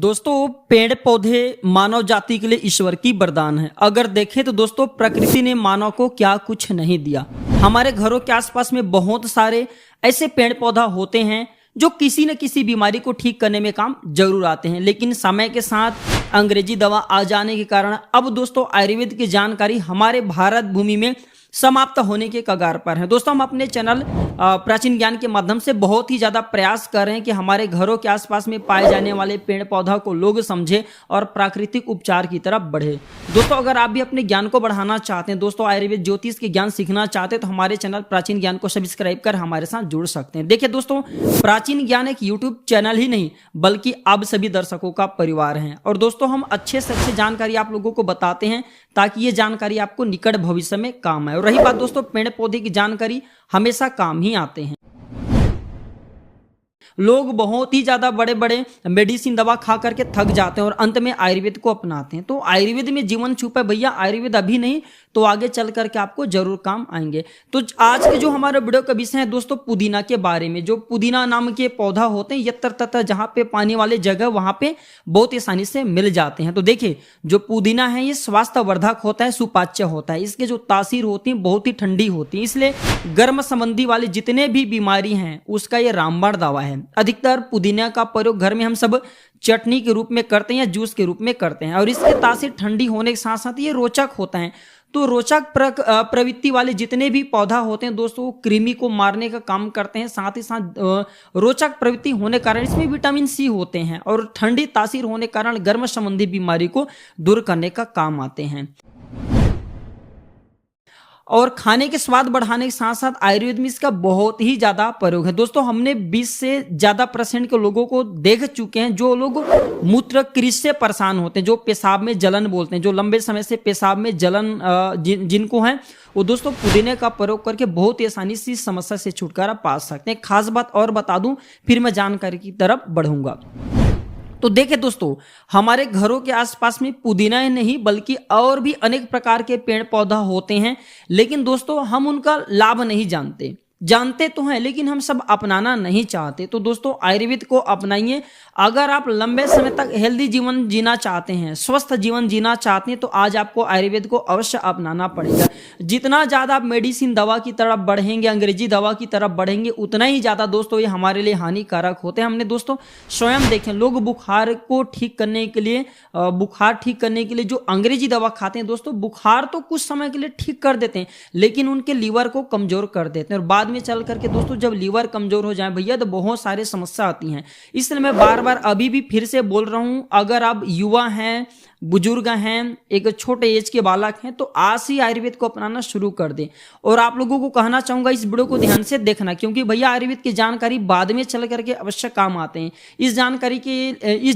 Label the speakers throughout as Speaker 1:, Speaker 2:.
Speaker 1: दोस्तों पेड़ पौधे मानव जाति के लिए ईश्वर की वरदान है। अगर देखें तो दोस्तों प्रकृति ने मानव को क्या कुछ नहीं दिया। हमारे घरों के आसपास में बहुत सारे ऐसे पेड़ पौधा होते हैं जो किसी न किसी बीमारी को ठीक करने में काम जरूर आते हैं, लेकिन समय के साथ अंग्रेजी दवा आ जाने के कारण अब दोस्तों आयुर्वेद की जानकारी हमारे भारत भूमि में समाप्त होने के कगार पर है। दोस्तों हम अपने चैनल प्राचीन ज्ञान के माध्यम से बहुत ही ज्यादा प्रयास कर रहे हैं कि हमारे घरों के आसपास में पाए जाने वाले पेड़ पौधा को लोग समझे और प्राकृतिक उपचार की तरफ बढ़े। दोस्तों अगर आप भी अपने ज्ञान को बढ़ाना चाहते हैं, दोस्तों आयुर्वेद ज्योतिष के ज्ञान सीखना चाहते हैं, तो हमारे चैनल प्राचीन ज्ञान को सब्सक्राइब कर हमारे साथ जुड़ सकते हैं। देखिए दोस्तों, प्राचीन ज्ञान एक यूट्यूब चैनल ही नहीं बल्कि आप सभी दर्शकों का परिवार है। और दोस्तों हम अच्छे से अच्छी जानकारी आप लोगों को बताते हैं ताकि ये जानकारी आपको निकट भविष्य में काम आए। और रही बात दोस्तों पेड़ पौधे की जानकारी हमेशा काम ही आते हैं। लोग बहुत ही ज्यादा बड़े बड़े मेडिसिन दवा खा करके थक जाते हैं और अंत में आयुर्वेद को अपनाते हैं। तो आयुर्वेद में जीवन छुपा है भैया। आयुर्वेद अभी नहीं तो आगे चल करके आपको जरूर काम आएंगे। तो आज के जो हमारे वीडियो का विषय है दोस्तों पुदीना के बारे में। जो पुदीना नाम के पौधा होते हैं यत्र तत्र जहां पे पानी वाले जगह वहां पे बहुत आसानी से मिल जाते हैं। तो देखिए जो पुदीना है ये स्वास्थ्यवर्धक होता है, सुपाच्य होता है। इसके जो तासीर होती है बहुत ही ठंडी होती है, इसलिए गर्म संबंधी वाले जितने भी बीमारी हैं उसका ये रामबाण दवा है। अधिकतर पुदीना का प्रयोग घर में हम सब चटनी के रूप में करते हैं या जूस के रूप में करते हैं। और इसके तासीर ठंडी होने के साथ साथ ये रोचक होता है। तो रोचक प्रवृत्ति वाले जितने भी पौधा होते हैं दोस्तों कृमि को मारने का काम करते हैं। साथ ही साथ रोचक प्रवृत्ति होने के कारण इसमें विटामिन सी होते हैं और ठंडी तासीर होने के कारण गर्म संबंधी बीमारी को दूर करने का काम आते हैं। और खाने के स्वाद बढ़ाने के साथ साथ आयुर्वेद में इसका बहुत ही ज्यादा प्रयोग है। दोस्तों हमने 20 से ज्यादा % के लोगों को देख चुके हैं जो लोग मूत्र क्रिश से परेशान होते हैं, जो पेशाब में जलन बोलते हैं, जो लंबे समय से पेशाब में जलन जिनको है वो दोस्तों पुदीने का प्रयोग करके बहुत ही आसानी से इस समस्या से छुटकारा पा सकते हैं। खास बात और बता दूं फिर मैं जानकारी की तरफ बढ़ूंगा। तो देखिए दोस्तों हमारे घरों के आसपास में पुदीना ही नहीं बल्कि और भी अनेक प्रकार के पेड़ पौधा होते हैं, लेकिन दोस्तों हम उनका लाभ नहीं जानते तो हैं लेकिन हम सब अपनाना नहीं चाहते। तो दोस्तों आयुर्वेद को अपनाइए। अगर आप लंबे समय तक हेल्दी जीवन जीना चाहते हैं, स्वस्थ जीवन जीना चाहते हैं, तो आज आपको आयुर्वेद को अवश्य अपनाना पड़ेगा। जितना ज्यादा आप मेडिसिन दवा की तरफ बढ़ेंगे, अंग्रेजी दवा की तरफ बढ़ेंगे, उतना ही ज्यादा दोस्तों ये हमारे लिए हानिकारक होते हैं। हमने दोस्तों स्वयं देखें लोग बुखार को ठीक करने के लिए जो अंग्रेजी दवा खाते हैं दोस्तों बुखार तो कुछ समय के लिए ठीक कर देते हैं लेकिन उनके लीवर को कमजोर कर देते हैं। और बाद में चल करके दोस्तों जब लीवर कमजोर हो जाए भैया तो बहुत सारे समस्या आती हैं। इसलिए मैं बार बार अभी भी फिर से बोल रहा हूं, अगर आप युवा हैं, बुजुर्ग हैं, एक छोटे एज के बालक हैं, तो आज ही आयुर्वेद को अपनाना शुरू कर दें। और आप लोगों को कहना चाहूंगा इस वीडियो को ध्यान से देखना, क्योंकि भैया आयुर्वेद की जानकारी बाद में चल करके अवश्य काम आते हैं। इस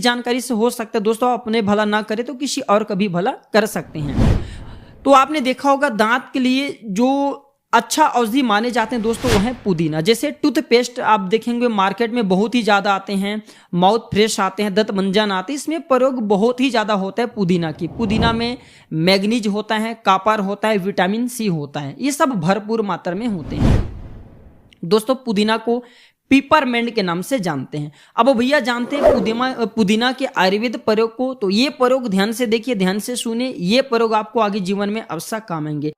Speaker 1: जानकारी से हो सकता है दोस्तों अपने भला ना करे तो किसी और का भी भला कर सकते हैं। तो आपने देखा होगा दांत के लिए जो अच्छा औषधि माने जाते हैं दोस्तों वो है पुदीना। जैसे टूथपेस्ट आप देखेंगे मार्केट में बहुत ही ज्यादा आते हैं, माउथ फ्रेश आते हैं, दंत मंजन आते हैं, इसमें प्रयोग बहुत ही ज्यादा होता है पुदीना की। पुदीना में मैग्नीज होता है, कॉपर होता है, विटामिन सी होता है, ये सब भरपूर मात्रा में होते हैं। दोस्तों पुदीना को पिपरमेंट के नाम से जानते हैं। अब भैया जानते हैं पुदीना के आयुर्वेद प्रयोग को, तो ये प्रयोग ध्यान से देखिए, ध्यान से सुने, ये प्रयोग आपको आगे जीवन में अवश्य काम आएंगे।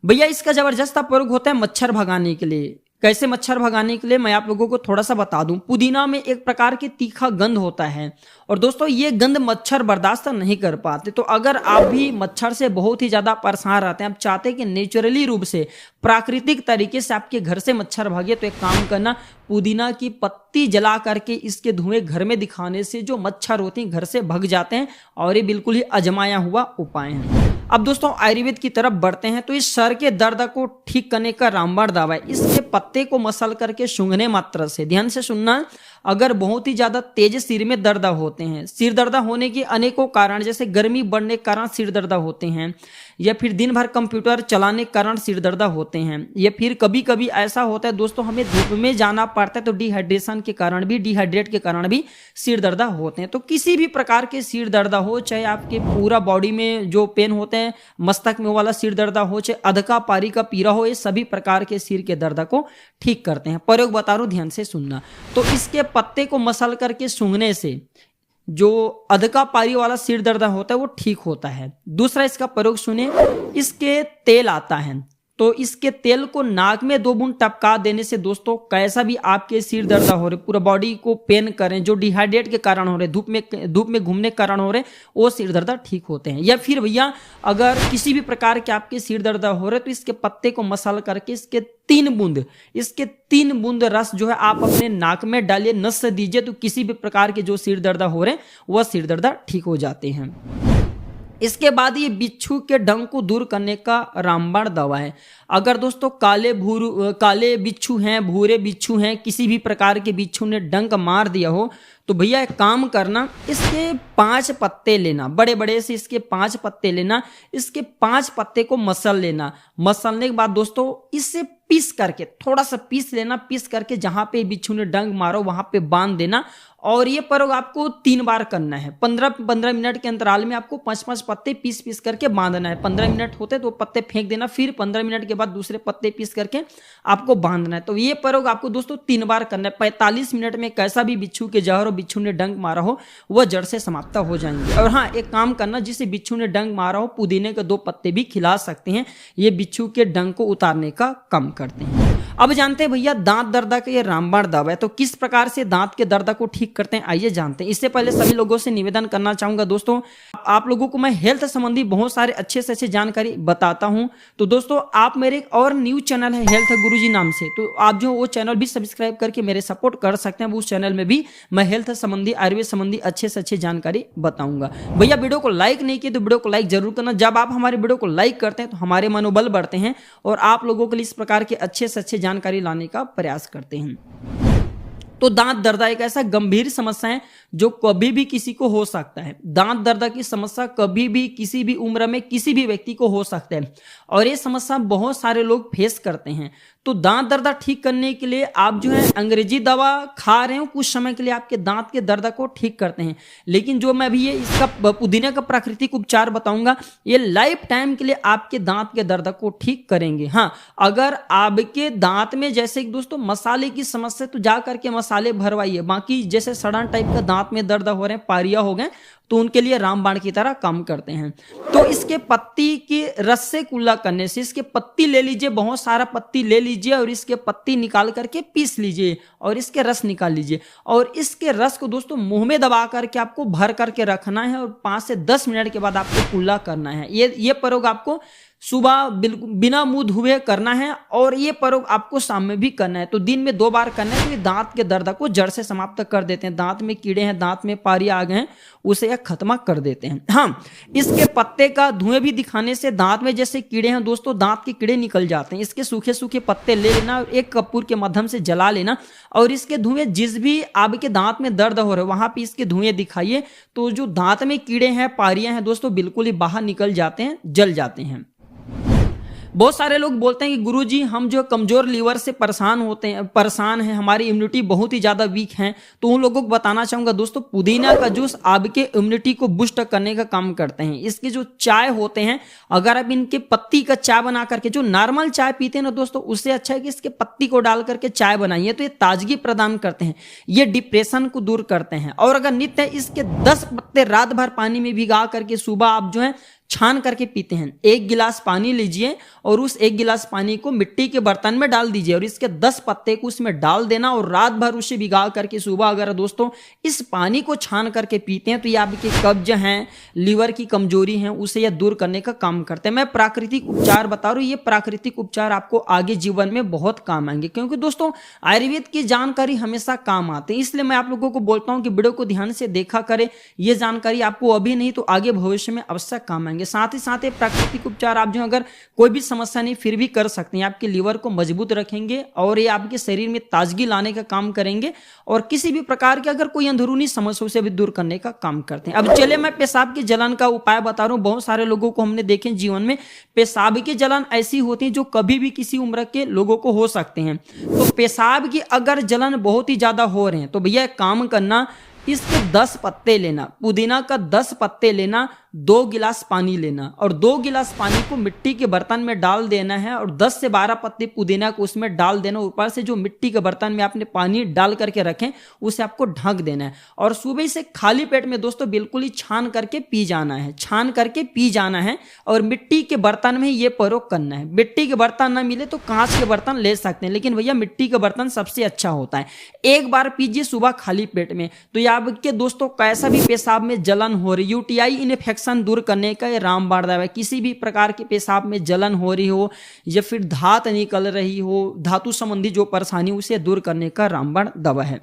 Speaker 1: भैया इसका जबरदस्त प्रयोग होता है मच्छर भगाने के लिए। कैसे मच्छर भगाने के लिए मैं आप लोगों को थोड़ा सा बता दूं। पुदीना में एक प्रकार की तीखा गंध होता है और दोस्तों ये गंध मच्छर बर्दाश्त नहीं कर पाते। तो अगर आप भी मच्छर से बहुत ही ज्यादा परेशान रहते हैं, आप चाहते हैं कि नेचुरली रूप से प्राकृतिक तरीके से आपके घर से मच्छर भागे, तो एक काम करना, पुदीना की पत्ती जला करके इसके धुएं घर में दिखाने से जो मच्छर होते हैं घर से भग जाते हैं और ये बिल्कुल ही आजमाया हुआ उपाय है। अब दोस्तों आयुर्वेद की तरफ बढ़ते हैं। तो इस सर के दर्द को ठीक करने का रामबाण दवा है। इसके पत्ते को मसल करके सूंघने मात्र से, ध्यान से सुनना, अगर बहुत ही ज्यादा तेज सिर में दर्द होते हैं, सिर दर्द होने के अनेकों कारण, जैसे गर्मी बढ़ने के कारण सिर दर्द होते हैं, या फिर दिन भर कंप्यूटर चलाने के कारण सिर दर्द होते हैं, या फिर कभी कभी ऐसा होता है दोस्तों हमें धूप में जाना पड़ता है तो डिहाइड्रेशन के कारण भी, डिहाइड्रेट के कारण भी सिर दर्द होते हैं। तो किसी भी प्रकार के सिर दर्द हो, चाहे आपके पूरा बॉडी में जो पेन होते हैं, मस्तक में वाला सिर दर्द हो, चाहे अधका पारी का पीड़ा हो, ये सभी प्रकार के सिर के दर्द को ठीक करते हैं। प्रयोग बता रहा हूं, ध्यान से सुनना। तो इसके पत्ते को मसल करके सूंघने से जो अधका पारी वाला सिर दर्द होता है वो ठीक होता है। दूसरा इसका प्रयोग सुने, इसके तेल आता है, तो इसके तेल को नाक में 2 बूंद टपका देने से दोस्तों कैसा भी आपके सिर दर्द हो रहे, पूरा बॉडी को पेन करें, जो डिहाइड्रेट के कारण हो रहे, धूप में घूमने के कारण हो रहे, वो सिर दर्द ठीक होते हैं। या फिर भैया अगर किसी भी प्रकार के आपके सिर दर्द हो रहे तो इसके पत्ते को मसल करके इसके 3 बूंद रस जो है आप अपने नाक में डालिए, नस से दीजिए, तो किसी भी प्रकार के जो सिर दर्द हो रहे वह सिर दर्द ठीक हो जाते हैं। इसके बाद ये बिच्छू के डंक को दूर करने का रामबाण दवा है। अगर दोस्तों काले बिच्छू हैं, भूरे बिच्छू हैं, किसी भी प्रकार के बिच्छू ने डंक मार दिया हो तो भैया एक काम करना, इसके 5 पत्ते लेना, बड़े बड़े से इसके 5 पत्ते लेना, इसके 5 पत्ते को मसल लेना। मसलने के बाद दोस्तों इससे पीस करके, थोड़ा सा पीस लेना, पीस करके जहां पे बिच्छू ने डंक मारो वहां पे बांध देना। और ये प्रयोग आपको 3 बार करना है। 15 मिनट के अंतराल में आपको 5 पत्ते पीस करके बांधना है। 15 मिनट होते तो पत्ते फेंक देना, फिर 15 मिनट के बाद दूसरे पत्ते पीस करके आपको बांधना है। तो ये प्रयोग आपको दोस्तों 3 बार करना है। 45 मिनट में कैसा भी बिच्छू के जहर हो, बिच्छू ने डंक मारा हो, वह जड़ से समाप्त हो जाएंगे। और हाँ, एक काम करना, जिसे बिच्छू ने डंक मारा हो पुदीने के 2 पत्ते भी खिला सकते हैं, ये बिच्छू के डंक को उतारने का काम करते हैं। अब जानते हैं भैया दांत दर्द का ये रामबाण दवा है, तो किस प्रकार से दांत के दर्द को ठीक करते हैं आइए जानते हैं। इससे पहले सभी लोगों से निवेदन करना चाहूंगा दोस्तों, आप लोगों को मैं हेल्थ संबंधी बहुत सारे अच्छे से अच्छे जानकारी बताता हूं। तो दोस्तों आप मेरे एक और न्यूज चैनल है हेल्थ गुरुजी नाम से, तो आप जो वो चैनल भी सब्सक्राइब करके मेरे सपोर्ट कर सकते हैं। उस चैनल में भी मैं हेल्थ संबंधी, आयुर्वेद संबंधी अच्छे से अच्छे जानकारी बताऊंगा। भैया वीडियो को लाइक नहीं किए तो वीडियो को लाइक जरूर करना। जब आप हमारे वीडियो को लाइक करते हैं तो हमारे मनोबल बढ़ते हैं और आप लोगों के लिए इस प्रकार के अच्छे से अच्छे जानकारी लाने का प्रयास करते हैं। तो दांत दर्द एक ऐसा गंभीर समस्या है जो कभी भी किसी को हो सकता है। दांत दर्द की समस्या कभी भी किसी भी उम्र में किसी भी व्यक्ति को हो सकता है और ये समस्या बहुत सारे लोग फेस करते हैं। तो दांत दर्द ठीक करने के लिए आप जो है अंग्रेजी दवा खा रहे हो, कुछ समय के लिए आपके दांत के दर्द को ठीक करते हैं, लेकिन जो मैं अभी ये इसका पुदीना का प्राकृतिक उपचार बताऊंगा ये लाइफ टाइम के लिए आपके दांत के दर्द को ठीक करेंगे। हाँ, अगर आपके दांत में जैसे दोस्तों मसाले की समस्या तो जा करके मसाले भरवाइए, बाकी जैसे सड़न टाइप का दांत में दर्द हो रहे हैं, पारिया हो गए, तो उनके लिए रामबाण की तरह काम करते हैं। तो इसके पत्ती के रस से कुल्ला करने से, इसके पत्ती ले लीजिए, बहुत सारा पत्ती ले लीजिए और इसके पत्ती निकाल करके पीस लीजिए और इसके रस निकाल लीजिए और इसके रस को दोस्तों मुंह में दबा करके आपको भर करके रखना है और 5 से 10 मिनट के बाद आपको कुल्ला करना है। ये प्रयोग आपको सुबह बिल्कुल बिना मुंह धुए करना है और ये प्रयोग आपको शाम में भी करना है। तो दिन में 2 बार करना है। तो ये दांत के दर्द को जड़ से समाप्त कर देते हैं। दांत में कीड़े हैं, दांत में पारियां आ गए हैं, उसे यह खत्म कर देते हैं। हाँ, इसके पत्ते का धुएं भी दिखाने से दांत में जैसे कीड़े हैं दोस्तों, दांत के कीड़े निकल जाते हैं। इसके सूखे सूखे पत्ते ले लेना और एक कपूर के माध्यम से जला लेना और इसके धुएं जिस भी आपके दांत में दर्द हो रहे वहां पे इसके धुएं दिखाइए, तो जो दांत में कीड़े हैं, पारियां हैं दोस्तों, बिल्कुल ही बाहर निकल जाते हैं, जल जाते हैं। बहुत सारे लोग बोलते हैं कि गुरुजी हम जो कमजोर लीवर से परेशान हैं, हमारी इम्यूनिटी बहुत ही ज्यादा वीक है। तो उन लोगों को बताना चाहूंगा दोस्तों, पुदीना का जूस आपके इम्यूनिटी को बूस्ट करने का काम करते हैं। इसके जो चाय होते हैं, अगर आप इनके पत्ती का चाय बना करके, जो नॉर्मल चाय पीते हैं ना दोस्तों, उससे अच्छा है कि इसके पत्ती को डाल करके चाय बनाइए, तो ये ताजगी प्रदान करते हैं, ये डिप्रेशन को दूर करते हैं। और अगर नित्य इसके 10 पत्ते रात भर पानी में भिगा करके सुबह आप जो है छान करके पीते हैं, 1 गिलास पानी लीजिए और उस 1 गिलास पानी को मिट्टी के बर्तन में डाल दीजिए और इसके 10 पत्ते को उसमें डाल देना और रात भर उसे भिगा करके सुबह अगर दोस्तों इस पानी को छान करके पीते हैं तो ये आपके कब्ज हैं, लीवर की कमजोरी है, उसे यह दूर करने का काम करते हैं। मैं प्राकृतिक उपचार बता रहा हूँ, ये प्राकृतिक उपचार आपको आगे जीवन में बहुत काम आएंगे, क्योंकि दोस्तों आयुर्वेद की जानकारी हमेशा काम आते हैं। इसलिए मैं आप लोगों को बोलता हूँ कि वीडियो को ध्यान से देखा करें, ये जानकारी आपको अभी नहीं तो आगे भविष्य में अवश्य काम आएंगे। करेंगे। साथ ही साथ ये प्राकृतिक उपचार आप जो अगर कोई भी समस्या नहीं फिर भी कर सकते हैं, आपके लीवर को मजबूत रखेंगे और ये आपके शरीर में ताजगी लाने का काम करेंगे और किसी भी प्रकार के अगर कोई अंदरूनी समस्या से भी दूर करने का काम करते हैं। अब चले मैं पेशाब की जलन का उपाय बता रहा हूं। बहुत सारे लोगों को हमने देखे जीवन में पेशाब की जलन ऐसी होती है जो कभी भी किसी उम्र के लोगों को हो सकते हैं। तो पेशाब की अगर जलन बहुत ही ज्यादा हो रहे हैं तो भैया एक काम करना, इसके 10 पत्ते लेना, पुदीना का 10 पत्ते लेना, 2 गिलास पानी लेना और 2 गिलास पानी को मिट्टी के बर्तन में डाल देना है और 10 से 12 पत्ते पुदीना को उसमें डाल देना। ऊपर से जो मिट्टी के बर्तन में आपने पानी डाल करके रखें उसे आपको ढक देना है और सुबह से खाली पेट में दोस्तों बिल्कुल ही छान करके पी जाना है, छान करके पी जाना है और मिट्टी के बर्तन में ये प्रयोग करना है। मिट्टी के बर्तन ना मिले तो कांच के बर्तन ले सकते हैं, लेकिन भैया मिट्टी के बर्तन सबसे अच्छा होता है। एक बार पीजिए सुबह खाली पेट में, तो ये आपके दोस्तों कैसा भी पेशाब में जलन हो रही, यूटीआई इन्फेक्शन दूर करने का ये रामबाण दवा है। किसी भी प्रकार के पेशाब में जलन हो रही हो या फिर धात निकल रही हो, धातु संबंधी जो परेशानी उसे दूर करने का रामबाण दवा है।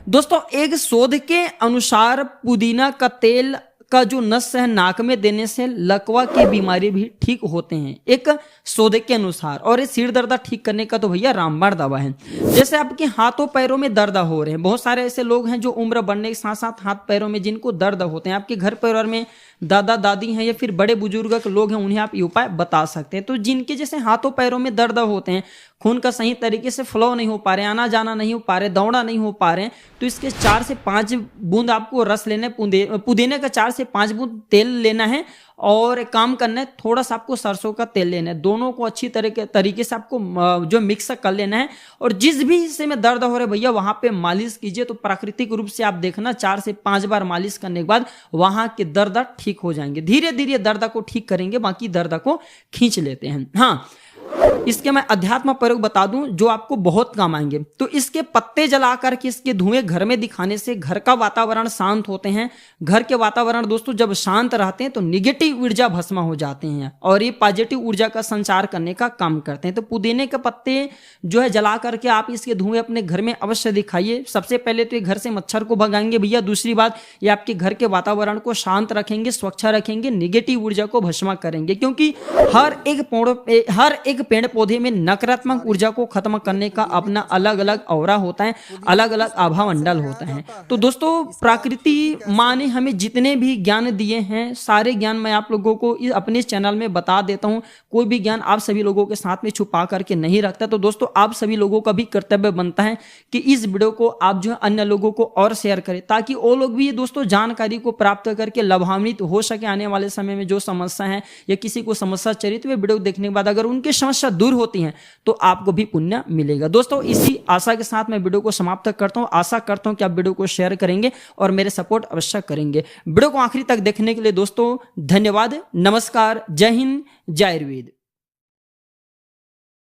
Speaker 1: दोस्तों एक शोध के अनुसार पुदीना का तेल का जो नस है नाक में देने से लकवा की बीमारी भी ठीक होते हैं, एक शोध के अनुसार। और ये सिर दर्द ठीक करने का तो भैया रामबाण दवा है। जैसे आपके हाथों पैरों में दर्द हो रहे हैं, बहुत सारे ऐसे लोग हैं जो उम्र बढ़ने के साथ साथ हाथ पैरों में जिनको दर्द होते हैं, आपके घर परिवार में दादा दादी हैं या फिर बड़े बुजुर्ग के लोग हैं, उन्हें आप ये उपाय बता सकते हैं। तो जिनके जैसे हाथों पैरों में दर्द होते हैं, खून का सही तरीके से फ्लो नहीं हो पा रहे, आना जाना नहीं हो पा रहे, दौड़ा नहीं हो पा रहे, तो इसके 4 से 5 बूंद आपको रस लेना है, पुदीने का 4 से 5 बूंद तेल लेना है और एक काम करना है, थोड़ा सा आपको सरसों का तेल लेना है। दोनों को अच्छी तरीके से आपको जो मिक्स कर लेना है और जिस भी हिस्से में दर्द हो रहा है भैया वहां पे मालिश कीजिए। तो प्राकृतिक रूप से आप देखना 4 से 5 बार मालिश करने के बाद वहां के दर्द ठीक हो जाएंगे। धीरे धीरे दर्द को ठीक करेंगे, बाकी दर्द को खींच लेते हैं। हाँ, इसके मैं अध्यात्म प्रयोग बता दूं जो आपको बहुत काम आएंगे। तो इसके पत्ते जला करके इसके धुएं घर में दिखाने से घर का वातावरण शांत होते हैं। घर के वातावरण दोस्तों जब शांत रहते हैं तो निगेटिव ऊर्जा भस्म हो जाते हैं और ये पॉजिटिव ऊर्जा का संचार करने का काम करते हैं। तो पुदीने के पत्ते जो है जला करके आप इसके धुएं अपने घर में अवश्य दिखाइए। सबसे पहले तो ये घर से मच्छर को भगाएंगे भैया, दूसरी बात ये आपके घर के वातावरण को शांत रखेंगे, स्वच्छ रखेंगे, निगेटिव ऊर्जा को भस्म करेंगे। क्योंकि हर एक पेड़ पौधे में नकारात्मक ऊर्जा को खत्म करने का अपना अलग अलग औरा होता है, अलग अलग आभा मंडल होता है। तो दोस्तों प्रकृति माँ ने हमें जितने भी ज्ञान दिए हैं सारे ज्ञान मैं आप लोगों को अपने चैनल में बता देता हूं। कोई भी ज्ञान आप सभी लोगों के साथ में छुपा करके नहीं रखता। तो दोस्तों आप सभी लोगों का भी कर्तव्य बनता है कि इस वीडियो को आप जो है अन्य लोगों को और शेयर करें ताकि वो लोग भी दोस्तों जानकारी को प्राप्त करके लाभान्वित हो सके। आने वाले समय में जो समस्या है या किसी को समस्या चली तो वीडियो देखने के बाद अगर उनकी समस्या दूर होती हैं तो आपको भी पुण्य मिलेगा। दोस्तों इसी आशा के साथ मैं वीडियो को समाप्त करता हूं। आशा करता हूं कि आप वीडियो को शेयर करेंगे और मेरे सपोर्ट अवश्य करेंगे। वीडियो को आखिरी तक देखने के लिए दोस्तों धन्यवाद। नमस्कार, जय हिंद, जय आयुर्वेद।